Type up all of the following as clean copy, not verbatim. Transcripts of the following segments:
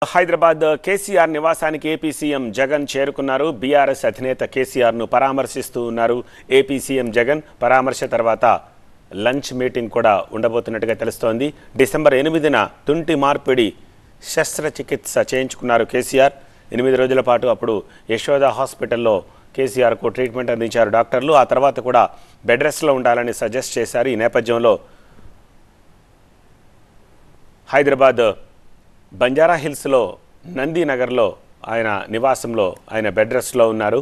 హైదరాబాద్ కేసీఆర్ నివాసానికి AP CM Jagan చేరుకున్నారు. BRS అధినేత కేసీఆర్ను పరామర్శిస్తూ ఉన్నారు. ఏపీ సీఎం జగన్ పరామర్శ తర్వాత లంచ్ మీటింగ్ కూడా ఉండబోతున్నట్టుగా తెలుస్తోంది. డిసెంబర్ 8న తుంటి మార్పిడి శస్త్రచికిత్స చేయించుకున్నారు కేసీఆర్. 8 రోజుల పాటు అప్పుడు యశోద హాస్పిటల్లో కేసీఆర్కు ట్రీట్మెంట్ అందించారు డాక్టర్లు. ఆ తర్వాత కూడా బెడ్ రెస్ట్లో ఉండాలని సజెస్ట్ చేశారు. ఈ నేపథ్యంలో హైదరాబాద్ బంజారా హిల్స్లో నందీనగర్లో ఆయన నివాసంలో ఆయన బెడ్ రెస్ట్లో ఉన్నారు.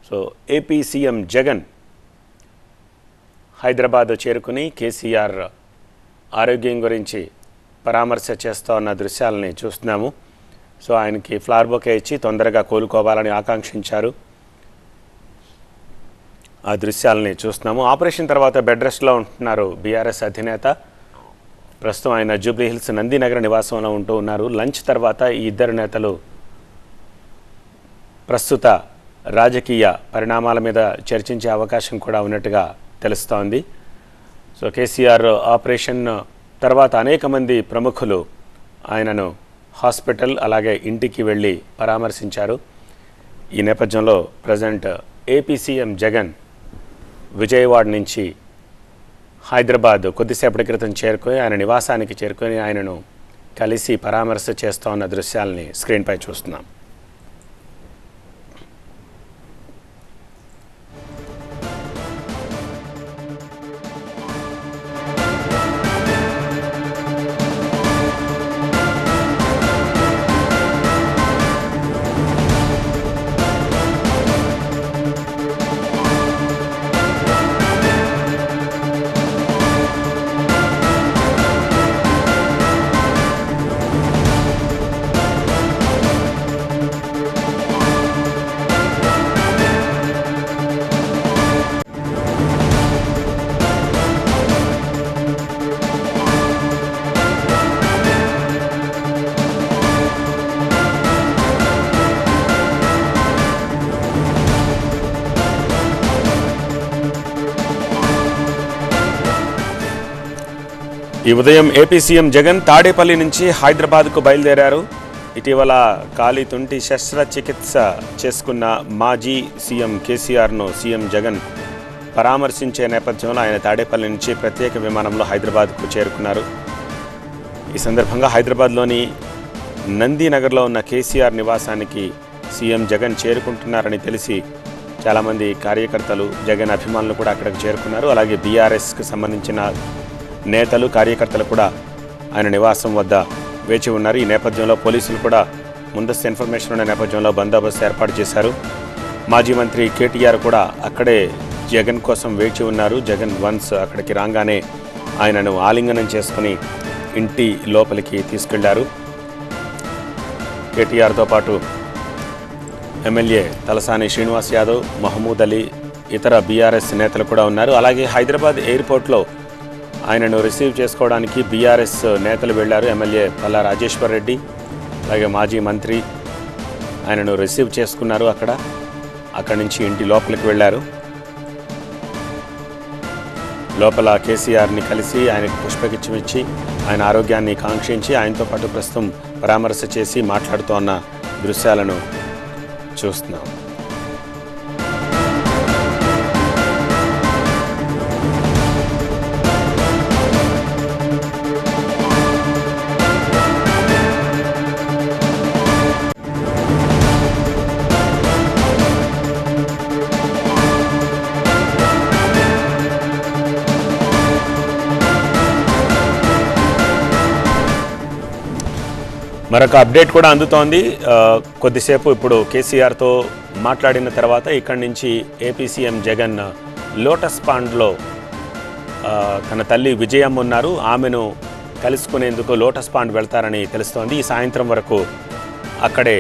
So AP CM Jagan Hyderabad చేరుకుని కేసీఆర్ ఆరోగ్యం గురించి పరామర్శ చేస్తూ ఉన్న దృశ్యాలని చూస్తున్నాము. సో ఆయనకి ఫ్లవర్ బొకే ఇచ్చి తొందరగా కోలుకోవాలని ఆకాంక్షించారు. ఆ దృశ్యాలని చూస్తున్నాము. ఆపరేషన్ తర్వాత బెడ్ రెస్ట్లో ఉంటున్నారు బీఆర్ఎస్ అధినేత. ప్రస్తుతం ఆయన జూబ్లీ హిల్స్ నందీనగర్ నివాసంలో ఉంటూ ఉన్నారు. లంచ్ తర్వాత ఈ ఇద్దరు నేతలు ప్రస్తుత రాజకీయ పరిణామాల మీద చర్చించే అవకాశం కూడా ఉన్నట్టుగా తెలుస్తోంది. సో కేసీఆర్ ఆపరేషన్ తర్వాత అనేక మంది ప్రముఖులు ఆయనను హాస్పిటల్ అలాగే ఇంటికి వెళ్ళి పరామర్శించారు. ఈ నేపథ్యంలో present AP CM Jagan Vijayawada నుంచి హైదరాబాద్ కొద్దిసేపటి క్రితం చేరుకొని ఆయన నివాసానికి చేరుకొని ఆయనను కలిసి పరామర్శ చేస్తూ ఉన్న దృశ్యాలని స్క్రీన్పై చూస్తున్నాం. ఈ ఉదయం ఏపీ సీఎం జగన్ తాడేపల్లి నుంచి హైదరాబాద్కు బయలుదేరారు. ఇటీవల కాలి తుంటి శస్త్రచికిత్స చేసుకున్న మాజీ సీఎం కేసీఆర్ను సీఎం జగన్ పరామర్శించే నేపథ్యంలో ఆయన తాడేపల్లి నుంచి ప్రత్యేక విమానంలో హైదరాబాద్కు చేరుకున్నారు. ఈ సందర్భంగా హైదరాబాద్లోని నందీనగర్లో ఉన్న కేసీఆర్ నివాసానికి సీఎం జగన్ చేరుకుంటున్నారని తెలిసి చాలామంది కార్యకర్తలు జగన్ అభిమానులు కూడా అక్కడికి చేరుకున్నారు. అలాగే బీఆర్ఎస్కి సంబంధించిన నేతలు కార్యకర్తలు కూడా ఆయన నివాసం వద్ద వేచి ఉన్నారు. ఈ నేపథ్యంలో పోలీసులు కూడా ముందస్తు ఇన్ఫర్మేషన్ ఉన్న నేపథ్యంలో బందోబస్తు ఏర్పాటు చేశారు. మాజీ మంత్రి కేటీఆర్ కూడా అక్కడే జగన్ కోసం వేచి ఉన్నారు. జగన్ వన్స్ అక్కడికి రాగానే ఆయనను ఆలింగనం చేసుకుని ఇంటి లోపలికి తీసుకెళ్లారు. కేటీఆర్తో పాటు ఎమ్మెల్యే తలసాని శ్రీనివాస్ యాదవ్, మహమూద్ అలీ, ఇతర బీఆర్ఎస్ నేతలు కూడా ఉన్నారు. అలాగే హైదరాబాద్ ఎయిర్పోర్ట్లో ఆయనను రిసీవ్ చేసుకోవడానికి బీఆర్ఎస్ నేతలు వెళ్లారు. ఎమ్మెల్యే పల్లా రాజేశ్వర్ రెడ్డి అలాగే మాజీ మంత్రి ఆయనను రిసీవ్ చేసుకున్నారు. అక్కడి నుంచి ఇంటి లోపలికి వెళ్లారు. లోపల కేసీఆర్ని కలిసి ఆయనకు పుష్పగుచ్చం ఇచ్చి ఆయన ఆరోగ్యాన్ని కాంక్షించి ఆయనతో పాటు ప్రస్తుతం పరామర్శ చేసి మాట్లాడుతోన్న దృశ్యాలను చూస్తున్నాం. మరొక అప్డేట్ కూడా అందుతోంది. కొద్దిసేపు ఇప్పుడు కేసీఆర్తో మాట్లాడిన తర్వాత ఇక్కడి నుంచి ఏపీ సీఎం జగన్ లోటస్ పాండ్లో తన తల్లి విజయమ్మ ఉన్నారు. ఆమెను కలుసుకునేందుకు లోటస్ పాండ్ వెళ్తారని తెలుస్తోంది. ఈ సాయంత్రం వరకు అక్కడే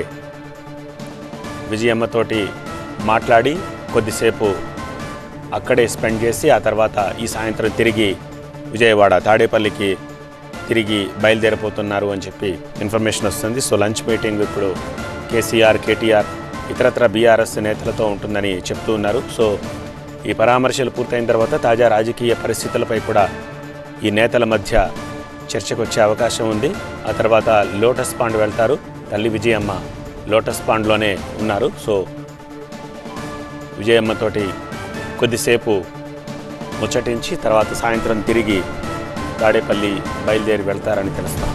విజయమ్మతోటి మాట్లాడి కొద్దిసేపు అక్కడే స్పెండ్ చేసి ఆ తర్వాత ఈ సాయంత్రం తిరిగి విజయవాడ తాడేపల్లికి తిరిగి బయలుదేరిపోతున్నారు అని చెప్పి ఇన్ఫర్మేషన్ వస్తుంది. సో లంచ్ మీటింగ్ ఇప్పుడు కేసీఆర్, కేటీఆర్, ఇతరత్ర బీఆర్ఎస్ నేతలతో ఉంటుందని చెప్తూ ఉన్నారు. సో ఈ పరామర్శలు పూర్తయిన తర్వాత తాజా రాజకీయ పరిస్థితులపై కూడా ఈ నేతల మధ్య చర్చకు వచ్చే అవకాశం ఉంది. ఆ తర్వాత లోటస్ పాండ్ వెళ్తారు. తల్లి విజయమ్మ లోటస్ పాండ్లోనే ఉన్నారు. సో విజయమ్మతోటి కొద్దిసేపు ముచ్చటించి తర్వాత సాయంత్రం తిరిగి తాడేపల్లి బయలుదేరి వెళ్తారని తెలుస్తాం.